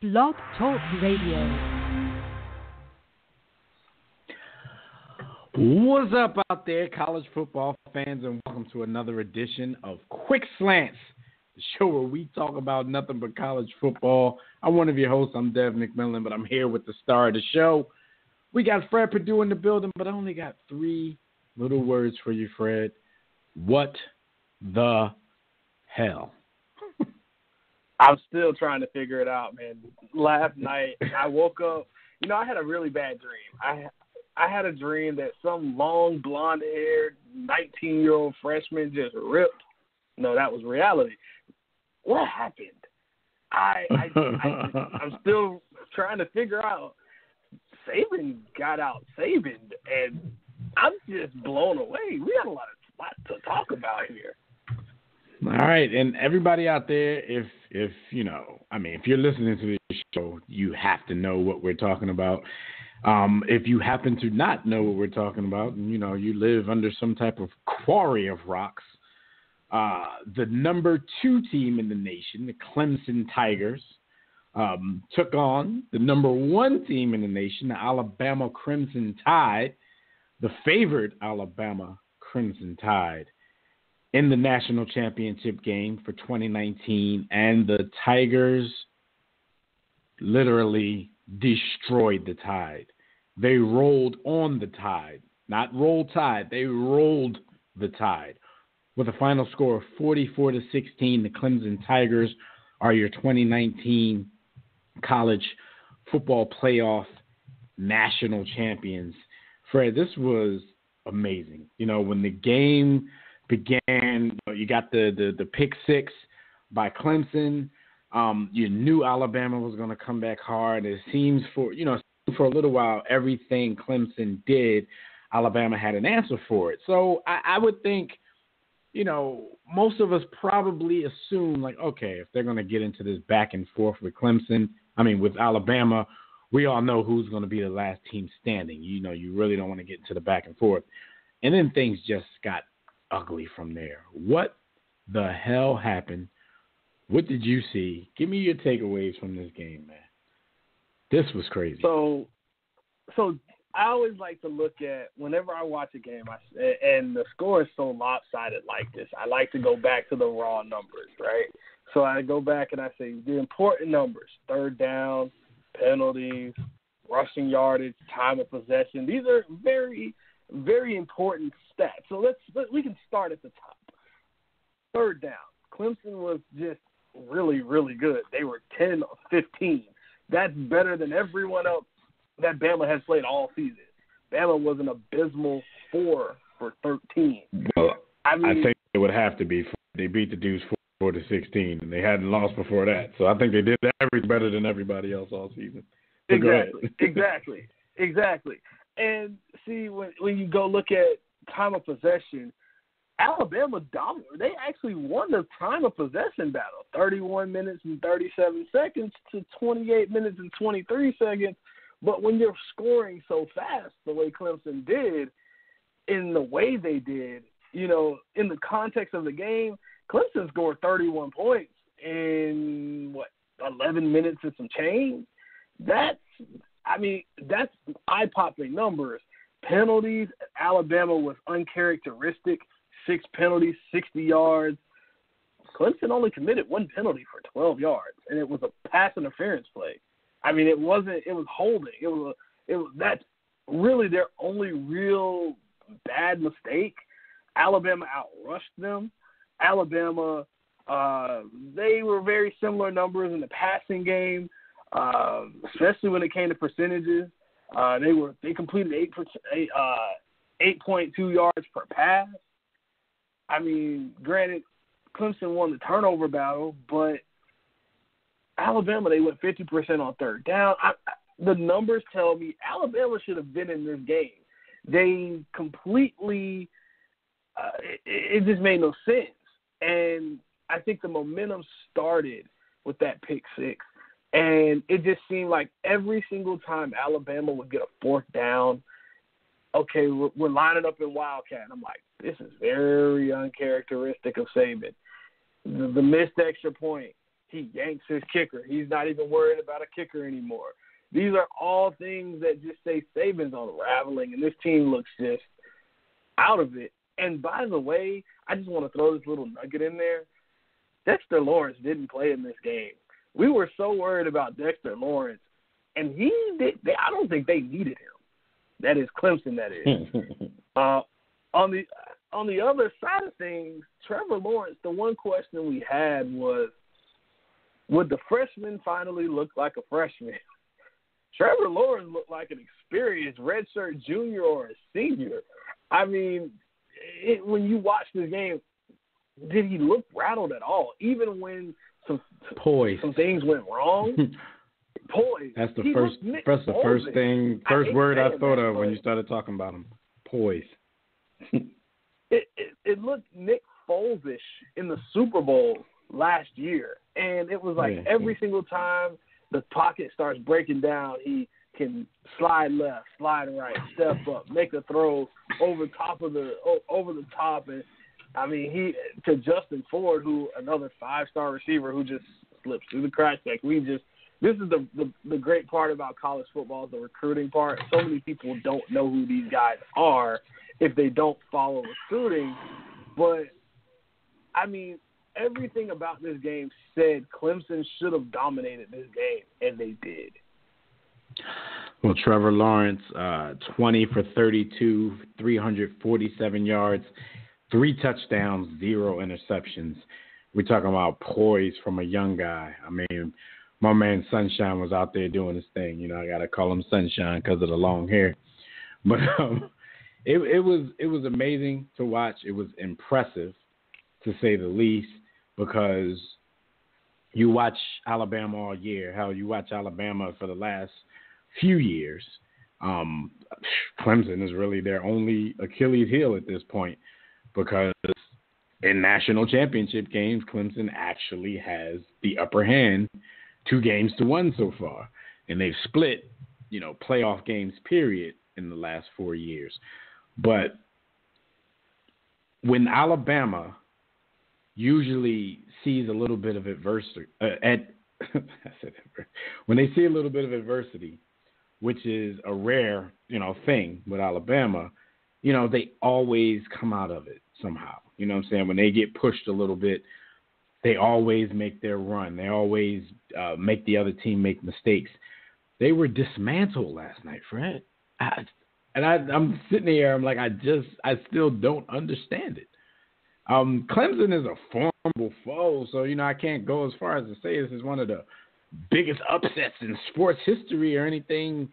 Blog Talk Radio. What's up out there, college football fans, and welcome to another edition of Quick Slants, the show where we talk about nothing but college football. I'm one of your hosts. I'm Dev McMillan, but I'm here with the star of the show. We got Fred Perdue in the building, but I only got three little words for you, Fred. What the hell? I'm still trying to figure it out, man. Last night, I woke up. I had a really bad dream. I had a dream that some long, blonde-haired, 19-year-old freshman just ripped. No, that was reality. What happened? I'm still trying to figure out. Saban got out Saban, and I'm just blown away. We got a lot to talk about here. All right, and everybody out there, if you're listening to this show, you have to know what we're talking about. If you happen to not know what we're talking about, and you live under some type of quarry of rocks, the number 2 team in the nation, the Clemson Tigers, took on the number 1 team in the nation, the Alabama Crimson Tide, the favored Alabama Crimson Tide, in the national championship game for 2019, and the Tigers literally destroyed the Tide. They rolled on the Tide, not roll Tide. They rolled the Tide with a final score of 44-16. The Clemson Tigers are your 2019 college football playoff national champions. Fred, this was amazing. When the game began, you got the pick six by Clemson. You knew Alabama was going to come back hard. It seems for a little while, everything Clemson did, Alabama had an answer for it. So I would think, most of us probably assume, okay, if they're going to get into this back and forth with with Alabama, we all know who's going to be the last team standing. You really don't want to get into the back and forth. And then things just got ugly from there. What the hell happened? What did you see? Give me your takeaways from this game, man. This was crazy. So I always like to look at, whenever I watch a game, and the score is so lopsided like this, I like to go back to the raw numbers, right? So I go back and I say the important numbers: third down, penalties, rushing yardage, time of possession. These are very, very important stats. So we can start at the top. Third down. Clemson was just really, really good. They were 10 of 15. That's better than everyone else that Bama has played all season. Bama was an abysmal 4 for 13. Well, I think it would have to be. They beat the dudes 4-16, and they hadn't lost before that. So I think they did everything better than everybody else all season. Exactly. And see, when you go look at time of possession, Alabama dominated. They actually won the time of possession battle, 31 minutes and 37 seconds to 28 minutes and 23 seconds. But when you're scoring so fast the way Clemson did, in the way they did, in the context of the game, Clemson scored 31 points in, 11 minutes and some change? That's eye-popping numbers. Penalties, Alabama was uncharacteristic. 6 penalties, 60 yards. Clemson only committed 1 penalty for 12 yards, and it was a pass interference play. It was holding. That's really their only real bad mistake. Alabama outrushed them. Alabama, they were very similar numbers in the passing game, especially when it came to percentages. They completed 8.2 yards per pass. Granted, Clemson won the turnover battle, but Alabama, they went 50% on third down. The numbers tell me Alabama should have been in this game. They completely it just made no sense. And I think the momentum started with that pick six. And it just seemed like every single time Alabama would get a fourth down, okay, we're lining up in Wildcat. I'm like, this is very uncharacteristic of Saban. The missed extra point, he yanks his kicker. He's not even worried about a kicker anymore. These are all things that just say Saban's unraveling, and this team looks just out of it. And by the way, I just want to throw this little nugget in there. Dexter Lawrence didn't play in this game. We were so worried about Dexter Lawrence, and I don't think they needed him. That is Clemson, that is. On the other side of things, Trevor Lawrence, the one question we had was, would the freshman finally look like a freshman? Trevor Lawrence looked like an experienced redshirt junior or a senior. I mean, when you watch this game, did he look rattled at all? Even when some things went wrong? Poised. That's the first word I thought of when you started talking about him. Poised. It looked Nick Foles-ish in the Super Bowl last year. And it was like every single time the pocket starts breaking down, he can slide left, slide right, step up, make a throw over the top. And I mean, to Justin Ford, who another 5-star receiver who just slips through the cracks. Like this is the great part about college football, is the recruiting part. So many people don't know who these guys are if they don't follow recruiting. But I mean, everything about this game said Clemson should have dominated this game, and they did. Well, Trevor Lawrence, 20 for 32, 347 yards, 3 touchdowns, 0 interceptions. We're talking about poise from a young guy. I mean, my man Sunshine was out there doing his thing. You know, I got to call him Sunshine because of the long hair. But it was amazing to watch. It was impressive, to say the least, because you watch Alabama all year. Hell, you watch Alabama for the last few years. Clemson is really their only Achilles heel at this point, because in national championship games, Clemson actually has the upper hand 2-1 so far. And they've split, playoff games, period, in the last 4 years. But when Alabama usually sees a little bit of adversity, when they see a little bit of adversity, which is a rare, thing with Alabama, they always come out of it somehow. You know what I'm saying? When they get pushed a little bit, they always make their run. They always make the other team make mistakes. They were dismantled last night, Fred. I'm sitting here, I'm like, I still don't understand it. Clemson is a formidable foe, so, I can't go as far as to say this is one of the biggest upsets in sports history or anything,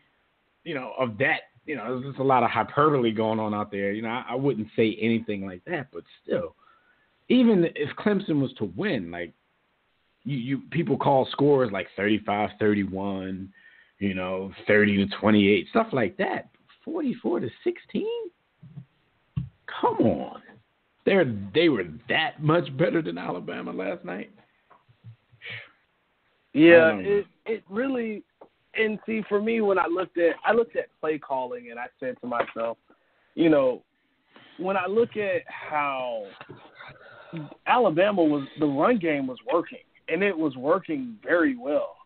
of that. There's just a lot of hyperbole going on out there. I wouldn't say anything like that, but still, even if Clemson was to win, like, you people call scores like 35-31, 30-28, stuff like that. 44-16? Come on. They were that much better than Alabama last night? Yeah, it really, and see, for me, when I looked at play calling, and I said to myself, when I look at how Alabama the run game was working, and it was working very well.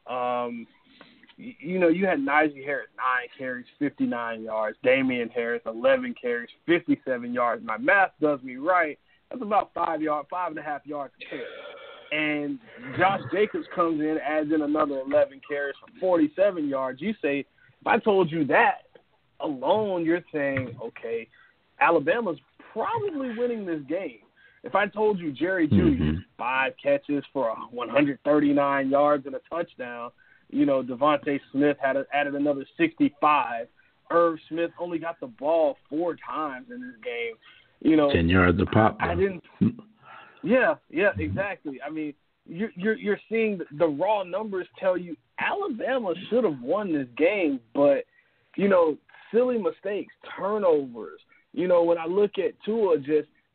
You had Najee Harris, 9 carries, 59 yards. Damian Harris, 11 carries, 57 yards. My math does me right. That's about 5.5 yards a carry. And Josh Jacobs comes in, adds in another 11 carries for 47 yards. You say, if I told you that alone, you're saying, okay, Alabama's probably winning this game. If I told you Jerry Jeudy, 5 catches for 139 yards and a touchdown, Devontae Smith added another 65. Irv Smith only got the ball 4 times in this game. 10 yards a pop. I didn't. Yeah, exactly. I mean, you're seeing the raw numbers tell you Alabama should have won this game, but silly mistakes, turnovers. When I look at Tua,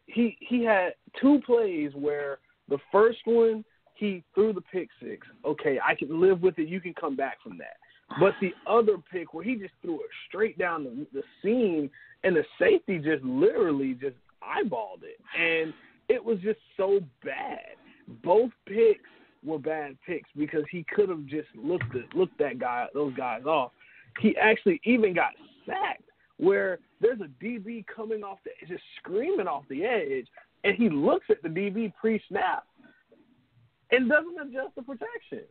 he had 2 plays where the first one, he threw the pick 6. Okay, I can live with it. You can come back from that. But the other pick where he just threw it straight down the seam, and the safety just literally just eyeballed it. And it was just so bad. Both picks were bad picks because he could have just looked those guys off. He actually even got sacked where there's a DB coming off just screaming off the edge, and he looks at the DB pre-snap and doesn't adjust the protection.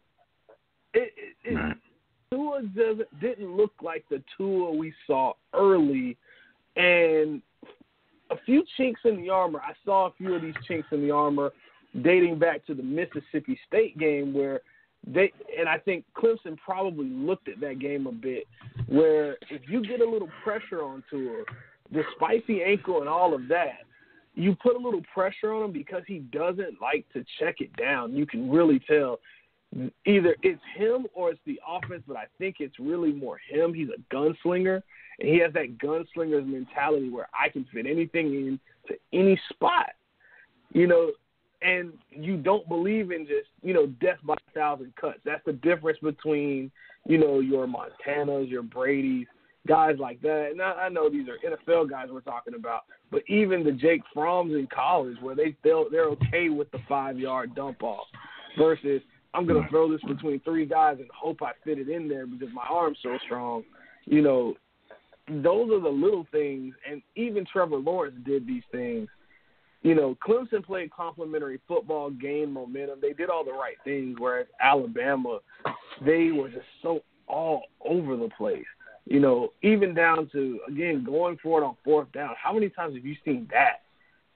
Tua didn't look like the Tua we saw early, and a few chinks in the armor. I saw a few of these chinks in the armor dating back to the Mississippi State game where and I think Clemson probably looked at that game a bit, where if you get a little pressure on Tua, despite the ankle and all of that, you put a little pressure on him because he doesn't like to check it down. You can really tell either it's him or it's the offense, but I think it's really more him. He's a gunslinger, and he has that gunslinger's mentality where I can fit anything into any spot, and you don't believe in just, death by 1,000 cuts. That's the difference between, your Montanas, your Bradys, guys like that. And I know these are NFL guys we're talking about, but even the Jake Fromms in college where they're okay with the 5-yard dump off versus I'm going to throw this between 3 guys and hope I fit it in there because my arm's so strong. Those are the little things, and even Trevor Lawrence did these things. Clemson played complementary football, gained momentum. They did all the right things, whereas Alabama, they were just so all over the place. Even down to, again, going for it on 4th down. How many times have you seen that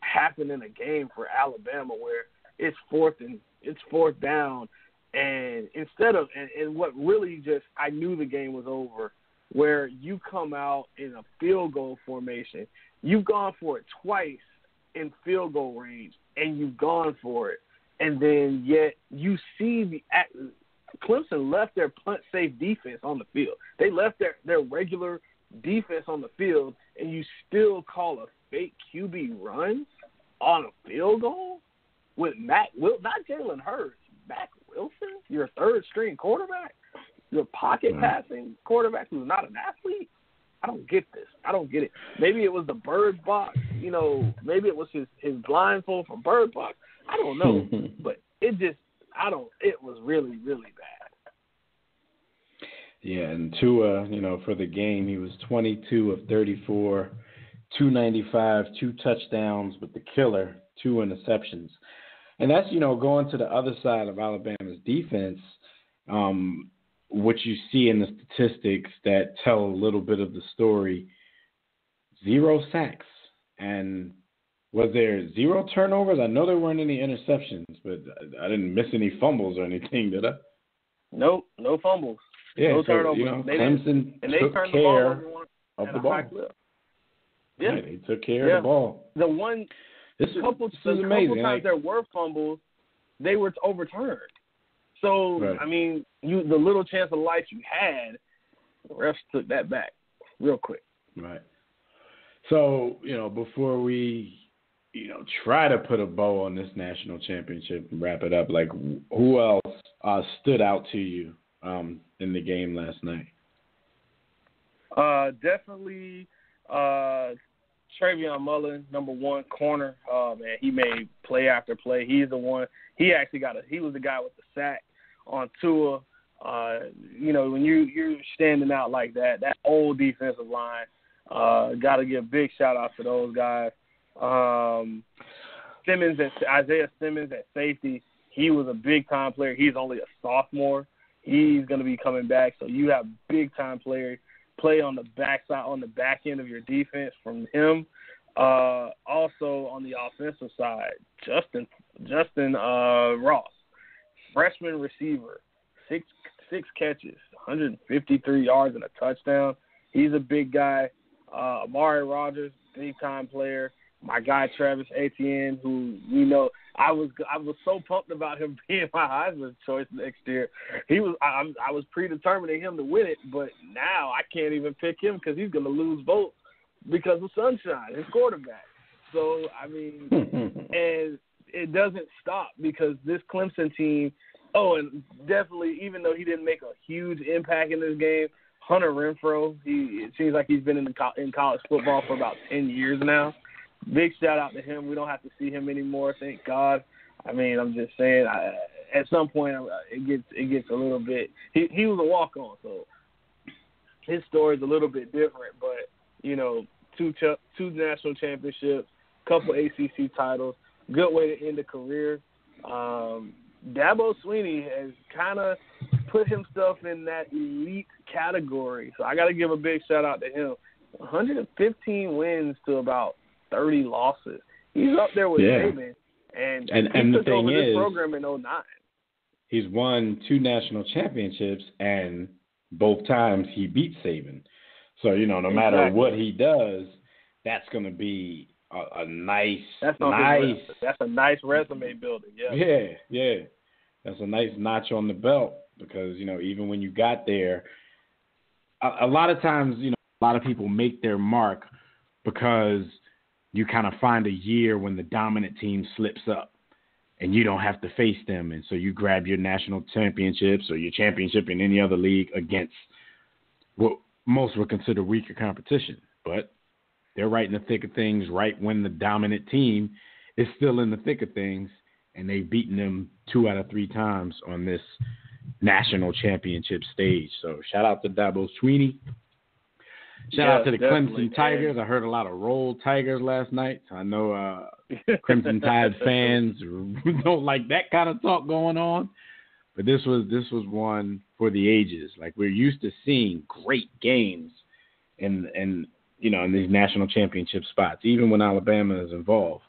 happen in a game for Alabama where it's 4th down, and instead of and what really just I knew the game was over, where you come out in a field goal formation. You've gone for it twice in field goal range, and you've gone for it. And then yet you see Clemson left their punt safe defense on the field. They left their regular defense on the field, and you still call a fake QB run on a field goal with not Jalen Hurts, Mac Wilson, your 3rd-string quarterback, your pocket passing quarterback who's not an athlete. I don't get this. I don't get it. Maybe it was the Bird Box. Maybe it was his blindfold from Bird Box. I don't know. But it was really, really bad. Yeah, and Tua, for the game, he was 22 of 34, 295, 2 touchdowns, but the killer, 2 interceptions. And that's, going to the other side of Alabama's defense, what you see in the statistics that tell a little bit of the story, 0 sacks. And was there 0 turnovers? I know there weren't any interceptions, but I didn't miss any fumbles or anything, did I? Nope, no fumbles. Yeah, no so, turnovers. Clemson took care of the ball. Yeah, they took care of the ball. This couple times there were fumbles, they were overturned. So, right. I mean, the little chance of life you had, the refs took that back real quick. Right. So, before we, try to put a bow on this national championship and wrap it up, like, who else stood out to you in the game last night? Definitely Travion Mullen, number 1 corner. Man, he made play after play. He's the one. He actually he was the guy with the sack on Tua. When you're standing out like that old defensive line, got to give a big shout out to those guys. Isaiah Simmons at safety, he was a big time player. He's only a sophomore. He's going to be coming back, so you have big time play on the backside, on the back end of your defense from him. Also on the offensive side, Justin Ross, freshman receiver, six catches, 153 yards and a touchdown. He's a big guy. Amari Rogers, big time player. My guy Travis Etienne, who I was so pumped about him being my Heisman choice next year. I was predetermining him to win it, but now I can't even pick him because he's going to lose votes because of Sunshine, his quarterback. So I mean, and it doesn't stop because this Clemson team. Oh, and definitely, even though he didn't make a huge impact in this game, Hunter Renfrow. It seems like he's been in college football for about 10 years now. Big shout out to him. We don't have to see him anymore, thank God. I mean, I'm just saying, at some point it gets a little bit. He was a walk-on, so his story is a little bit different. But two national championships, couple ACC titles, good way to end a career. Dabo Swinney has kind of put himself in that elite category, so I got to give a big shout out to him. 115 wins to about 30 losses. He's up there with Saban, and he the took thing over this is, program in 2009. He's won 2 national championships, and both times he beat Saban. So no matter what he does, that's going to be a nice. That's a nice resume building. Yeah. That's a nice notch on the belt because even when you got there, a lot of times a lot of people make their mark because you kind of find a year when the dominant team slips up and you don't have to face them, and so you grab your national championships or your championship in any other league against what most would consider weaker competition, but they're right in the thick of things right when the dominant team is still in the thick of things, and they've beaten them 2 out of 3 times on this national championship stage. So shout out to Dabo Swinney. Shout out to the Clemson Tigers. I heard a lot of Roll Tigers last night. I know Crimson Tide fans don't like that kind of talk going on, but this was one for the ages. Like, we're used to seeing great games in these national championship spots, even when Alabama is involved.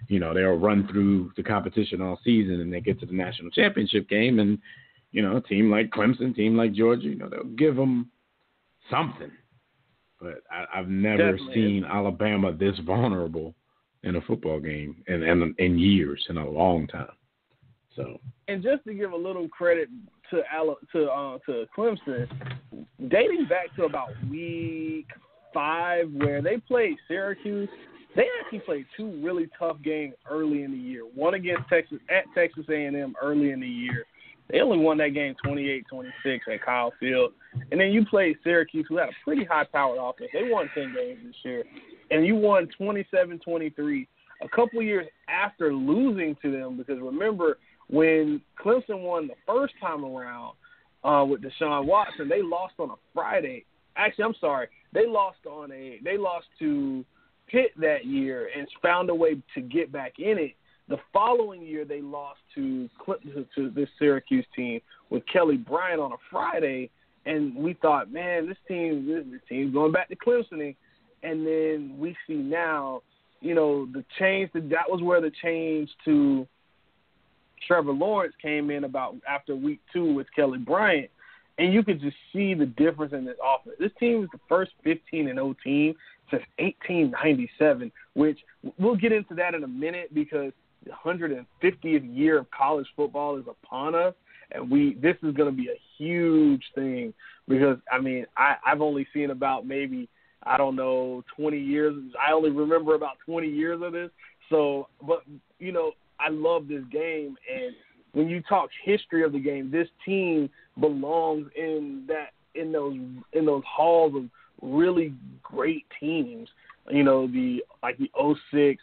They'll run through the competition all season and they get to the national championship game, and a team like Clemson, team like Georgia, they'll give them something. But I've never seen Alabama this vulnerable in a football game in years, in a long time. So, and just to give a little credit to Clemson, dating back to about week 5 where they played Syracuse, they actually played 2 really tough games early in the year. One against Texas A&M early in the year. They only won that game 28-26 at Kyle Field. And then you played Syracuse, who had a pretty high-powered offense. They won 10 games this year. And you won 27-23 a couple years after losing to them, because remember, when Clemson won the first time around with Deshaun Watson, they lost on a Friday. Actually, I'm sorry. They lost to Pitt that year and found a way to get back in it. The following year, they lost to this Syracuse team with Kelly Bryant on a Friday, and we thought, man, this team's going back to Clemson. And then we see now, the change. That was where the change to Trevor Lawrence came in about after week 2 with Kelly Bryant, and you could just see the difference in this offense. This team was the first 15-0 team since 1897, which we'll get into that in a minute because the 150th year of college football is upon us, and this is going to be a huge thing because, I've only seen about maybe, 20 years. I only remember about 20 years of this. So, but, I love this game, and when you talk history of the game, this team belongs in those halls of really great teams. The 06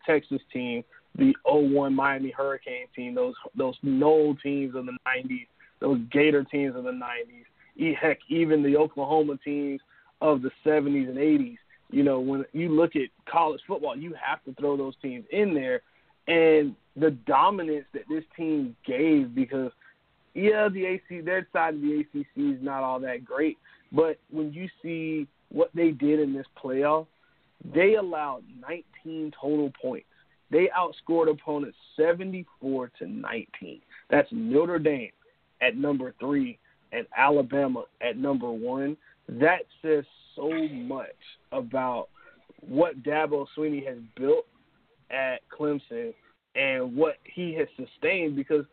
Texas team, the 01 Miami Hurricane team, those Knoll teams of the 90s, those Gator teams of the 90s, heck, even the Oklahoma teams of the 70s and 80s. When you look at college football, you have to throw those teams in there. And the dominance that this team gave, because, their side of the ACC is not all that great, but when you see what they did in this playoff, they allowed 19 total points. They outscored opponents 74-19. That's Notre Dame at number 3 and Alabama at number 1. That says so much about what Dabo Swinney has built at Clemson and what he has sustained, because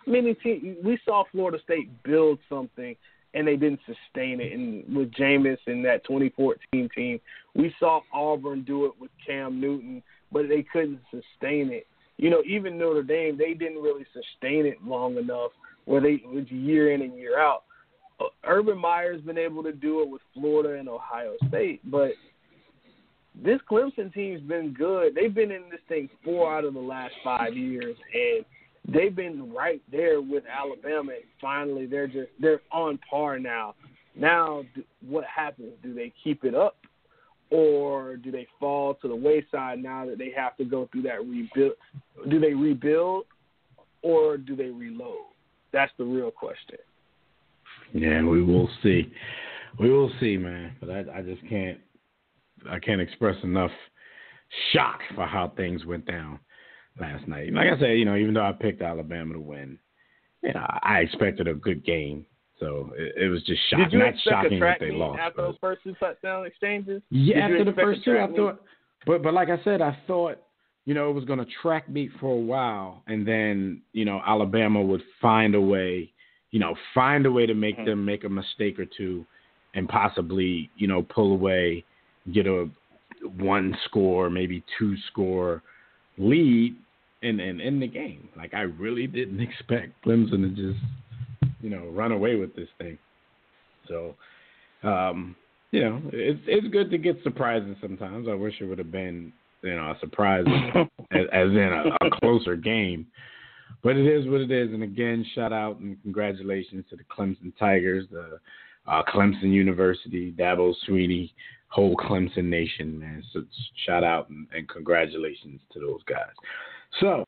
many teams, we saw Florida State build something and they didn't sustain it. And with Jameis and that 2014 team, we saw Auburn do it with Cam Newton, but they couldn't sustain it. Even Notre Dame, they didn't really sustain it long enough where it was year in and year out. Urban Meyer's been able to do it with Florida and Ohio State, but this Clemson team's been good. They've been in this thing 4 out of the last 5 years, and they've been right there with Alabama. And finally, they're on par now. Now, what happens? Do they keep it up, or do they fall to the wayside now that they have to go through that rebuild? Do they rebuild, or do they reload? That's the real question. Yeah, we will see. We will see, man. But I just can't. I can't express enough shock for how things went down last night. Like I said, even though I picked Alabama to win, I expected a good game. So it was just shocking. Did you Not expect shocking a track that they meet lost. after those first 2 touchdown exchanges? Yeah, after the first two, I thought. But like I said, I thought it was going to track meet for a while, and then Alabama would find a way to make them make a mistake or two, and possibly pull away, get a 1-score, maybe 2-score lead, and end the game. Like, I really didn't expect Clemson to just run away with this thing. So, it's good to get surprises sometimes. I wish it would have been, a surprise as in a closer game. But it is what it is. And again, shout out and congratulations to the Clemson Tigers, the Clemson University, Dabo Swinney, whole Clemson Nation, man. So shout out and congratulations to those guys. So,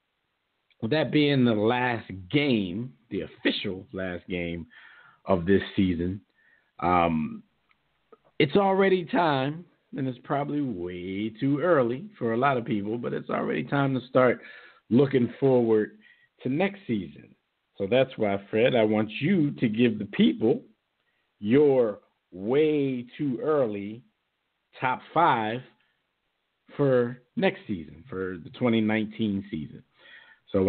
with that being the last game, the official last game of this season, it's already time, and it's probably way too early for a lot of people, but it's already time to start looking forward to next season. So that's why, Fred, I want you to give the people your way too early top 5 for next season, for the 2019 season. So,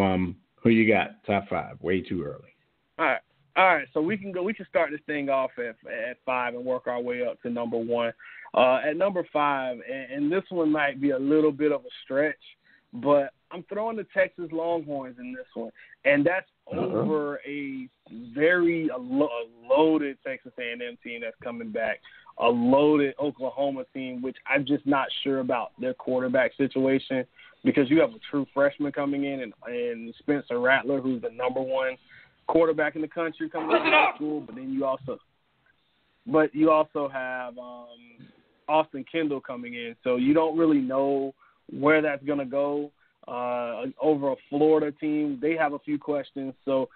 who you got? Top 5, way too early. All right. So we can start this thing off at 5 and work our way up to number 1. At number 5, and this one might be a little bit of a stretch, but I'm throwing the Texas Longhorns in this one, and that's over a very loaded Texas A&M team that's coming back, a loaded Oklahoma team, which I'm just not sure about their quarterback situation, because you have a true freshman coming in and Spencer Rattler, who's the number 1 quarterback in the country coming out of high school, but then you also have Austin Kendall coming in, so you don't really know where that's going to go. Over a Florida team, they have a few questions. So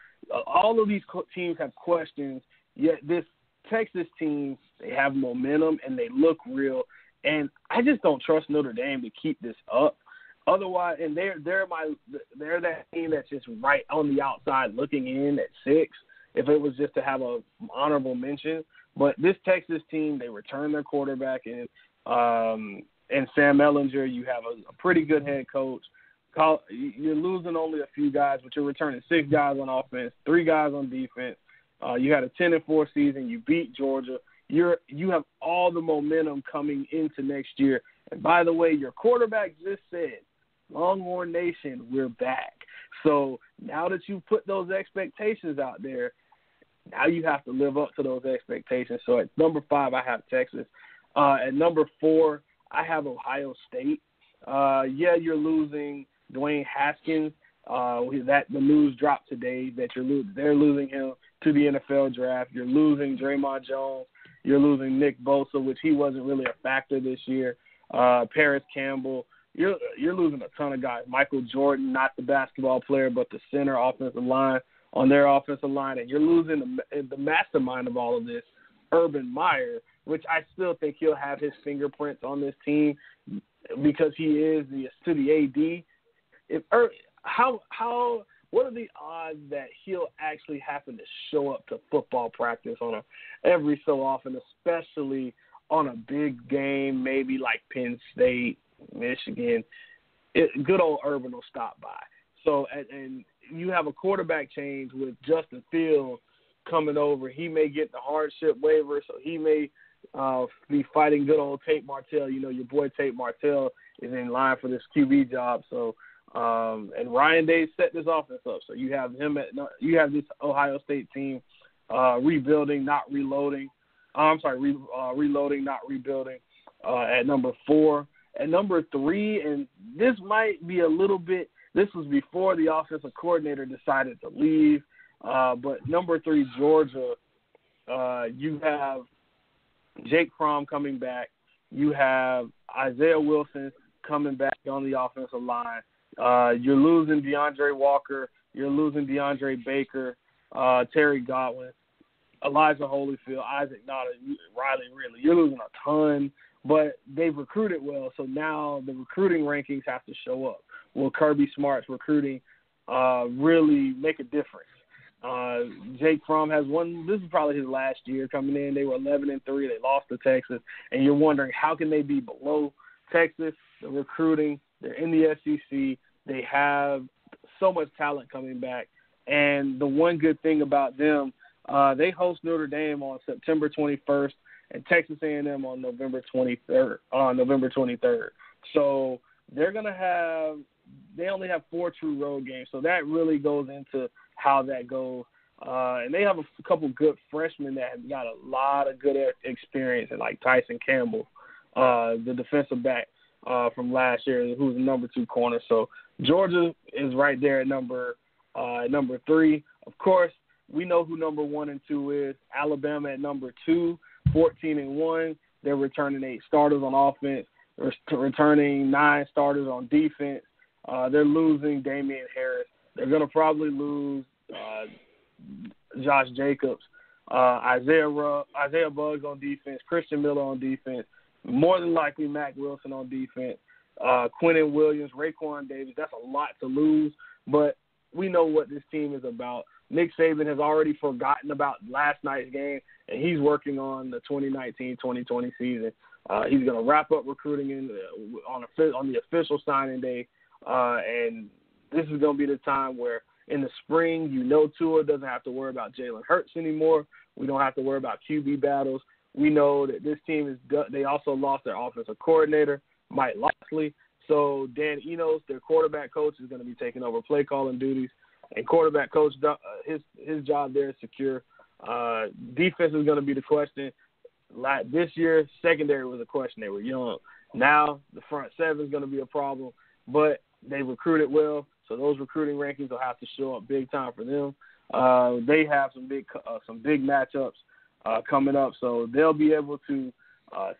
all of these teams have questions, yet this Texas team, they have momentum and they look real. And I just don't trust Notre Dame to keep this up. Otherwise, and they're that team that's just right on the outside looking in at 6. If it was just to have a honorable mention, but this Texas team, they return their quarterback and Sam Ehlinger. You have a pretty good head coach. You're losing only a few guys, but you're returning 6 guys on offense, 3 guys on defense. You had a 10-4 season. You beat Georgia. You have all the momentum coming into next year. And by the way, your quarterback just said, Longhorn Nation, we're back. So now that you put those expectations out there, now you have to live up to those expectations. So at number 5, I have Texas. At number 4, I have Ohio State. You're losing Dwayne Haskins. The news dropped today that they're losing him to the NFL draft. You're losing Draymond Jones. You're losing Nick Bosa, which he wasn't really a factor this year. Paris Campbell. You're losing a ton of guys. Michael Jordan, not the basketball player, but the center offensive line on their offensive line. And you're losing the mastermind of all of this, Urban Meyer, which I still think he'll have his fingerprints on this team because he is to the AD. What are the odds that he'll actually happen to show up to football practice every so often, especially on a big game, maybe like Penn State, Michigan? Good old Urban will stop by. So, and you have a quarterback change with Justin Fields coming over. He may get the hardship waiver, so he may be fighting good old Tate Martell. You know, your boy Tate Martell is in line for this QB job. So, and Ryan Day set this offense up. So you have you have this Ohio State team rebuilding, not reloading. Reloading, not rebuilding. At number 4, at number 3, and this might be a little bit This was before the offensive coordinator decided to leave. But number 3, Georgia, you have Jake Fromm coming back. You have Isaiah Wilson coming back on the offensive line. You're losing DeAndre Walker. You're losing DeAndre Baker, Terry Godwin, Elijah Holyfield, Isaac Nada, Riley Ridley. You're losing a ton, but they've recruited well, so now the recruiting rankings have to show up. Will Kirby Smart's recruiting really make a difference? Jake Fromm has one. This is probably his last year coming in. They were 11-3. They lost to Texas, and you're wondering how can they be below Texas? The recruiting. They're in the SEC. They have so much talent coming back, and the one good thing about them, they host Notre Dame on September 21st and Texas A&M on November 23rd. So they're gonna have. They only have 4 true road games, so that really goes into how that goes. And they have a couple good freshmen that have got a lot of good experience, and like Tyson Campbell, the defensive back from last year, who's the number 2 corner. So Georgia is right there at number 3. Of course, we know who number 1 and 2 is. Alabama at number 2, 14-1. They're returning 8 starters on offense. They're returning 9 starters on defense. They're losing Damian Harris. They're going to probably lose Josh Jacobs, Isaiah Buggs on defense, Christian Miller on defense, more than likely Mac Wilson on defense, Quinnen Williams, Raekwon Davis. That's a lot to lose, but we know what this team is about. Nick Saban has already forgotten about last night's game, and he's working on the 2019-2020 season. He's going to wrap up recruiting on the official signing day, and this is going to be the time where in the spring, Tua doesn't have to worry about Jalen Hurts anymore. We don't have to worry about QB battles. We know that this team they also lost their offensive coordinator, Mike Locksley. So Dan Enos, their quarterback coach, is going to be taking over play calling duties. And quarterback coach, his job there is secure. Defense is going to be the question. This year, secondary was a question. They were young. Now the front seven is going to be a problem, but they recruited well, so those recruiting rankings will have to show up big time for them. They have some big matchups coming up, so they'll be able to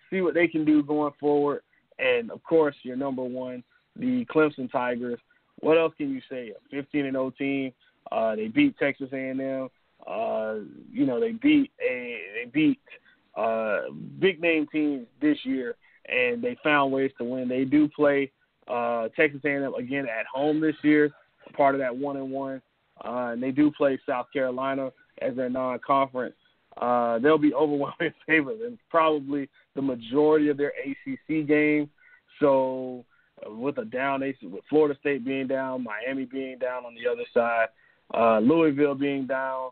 see what they can do going forward. And of course, your number 1, the Clemson Tigers. What else can you say? A 15-0 team. They beat Texas A&M. They beat big name teams this year, and they found ways to win. They do play Texas A&M again at home this year, part of that 1-1. And they do play South Carolina as their non-conference. They'll be overwhelming favorites in probably the majority of their ACC games. So with Florida State being down, Miami being down on the other side, Louisville being down,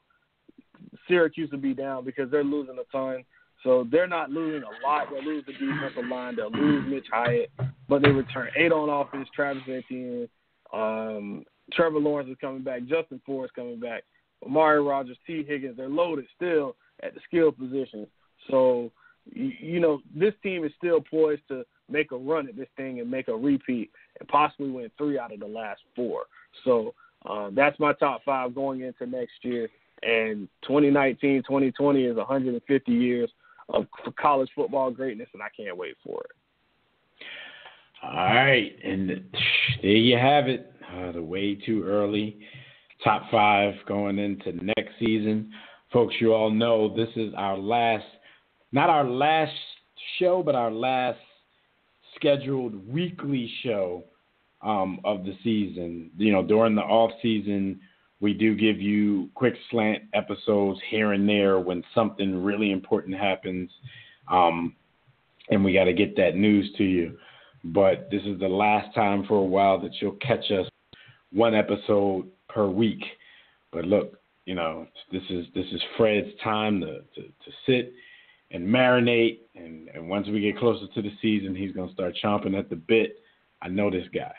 Syracuse will be down because they're losing a ton. So they're not losing a lot. They'll lose the defensive line. They'll lose Mitch Hyatt, but they return 8 on offense. Travis Etienne, Trevor Lawrence is coming back. Justin Ford is coming back. Amari Rogers, T. Higgins, they're loaded still at the skill positions. So, this team is still poised to make a run at this thing and make a repeat and possibly win 3 out of the last 4. So that's my top 5 going into next year. And 2019, 2020 is 150 years of college football greatness, and I can't wait for it. All right, and there you have it. The way too early. Top 5 going into next season. Folks, you all know this is our last, not our last show, but our last scheduled weekly show of the season. During the off season, we do give you quick slant episodes here and there when something really important happens, and we got to get that news to you. But this is the last time for a while that you'll catch us 1 episode per week. But look, this is Fred's time to sit and marinate, and once we get closer to the season, he's going to start chomping at the bit. I know this guy.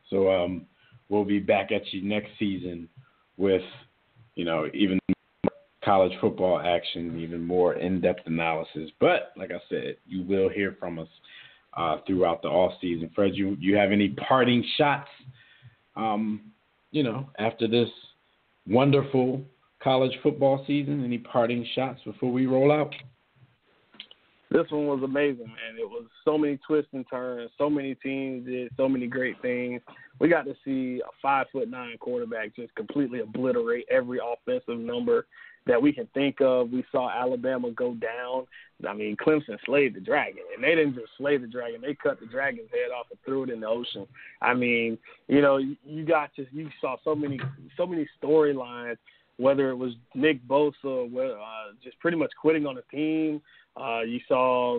So we'll be back at you next season with, even more college football action, even more in-depth analysis. But like I said, you will hear from us throughout the off season. Fred, you have any parting shots After this wonderful college football season, any parting shots before we roll out? This one was amazing, man. It was so many twists and turns. So many teams did so many great things. We got to see a 5'9" quarterback just completely obliterate every offensive number that we can think of. We saw Alabama go down. I mean, Clemson slayed the dragon, and they didn't just slay the dragon; they cut the dragon's head off and threw it in the ocean. I mean, you saw so many storylines. Whether it was Nick Bosa, just pretty much quitting on the team. You saw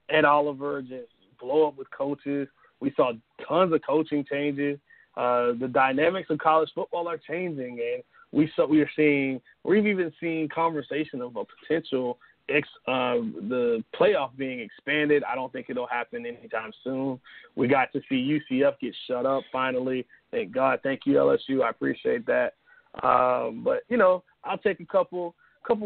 Ed Oliver just blow up with coaches. We saw tons of coaching changes. The dynamics of college football are changing, and we've even seen conversation of a potential the playoff being expanded. I don't think it'll happen anytime soon. We got to see UCF get shut up finally. Thank God. Thank you, LSU. I appreciate that. But I'll take a couple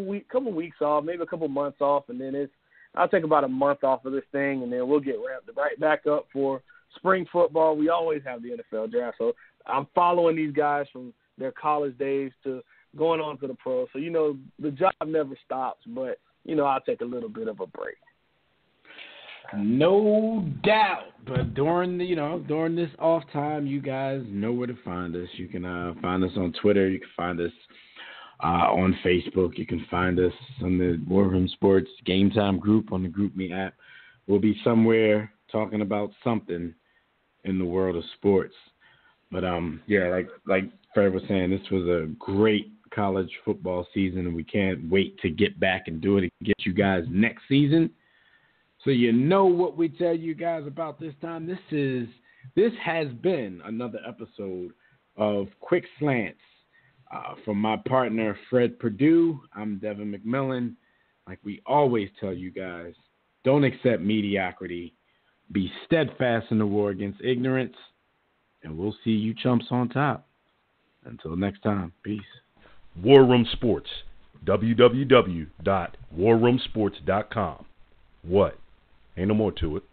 weeks off, maybe a couple months off, and then I'll take about a month off of this thing, and then we'll get ramped right back up for spring football. We always have the NFL draft, so I'm following these guys from their college days to going on to the pros. So the job never stops, but I'll take a little bit of a break. No doubt. But during this off time, you guys know where to find us. You can find us on Twitter. You can find us on Facebook. You can find us on the War Room Sports Game Time group on the GroupMe app. We'll be somewhere talking about something in the world of sports. But like Fred was saying, this was a great college football season, and we can't wait to get back and do it and get you guys next season. So what we tell you guys about this time. This has been another episode of Quick Slants. From my partner, Fred Perdue, I'm Devin McMillan. Like we always tell you guys, don't accept mediocrity. Be steadfast in the war against ignorance. And we'll see you chumps on top. Until next time, peace. War Room Sports, www.warroomsports.com. What? Ain't no more to it.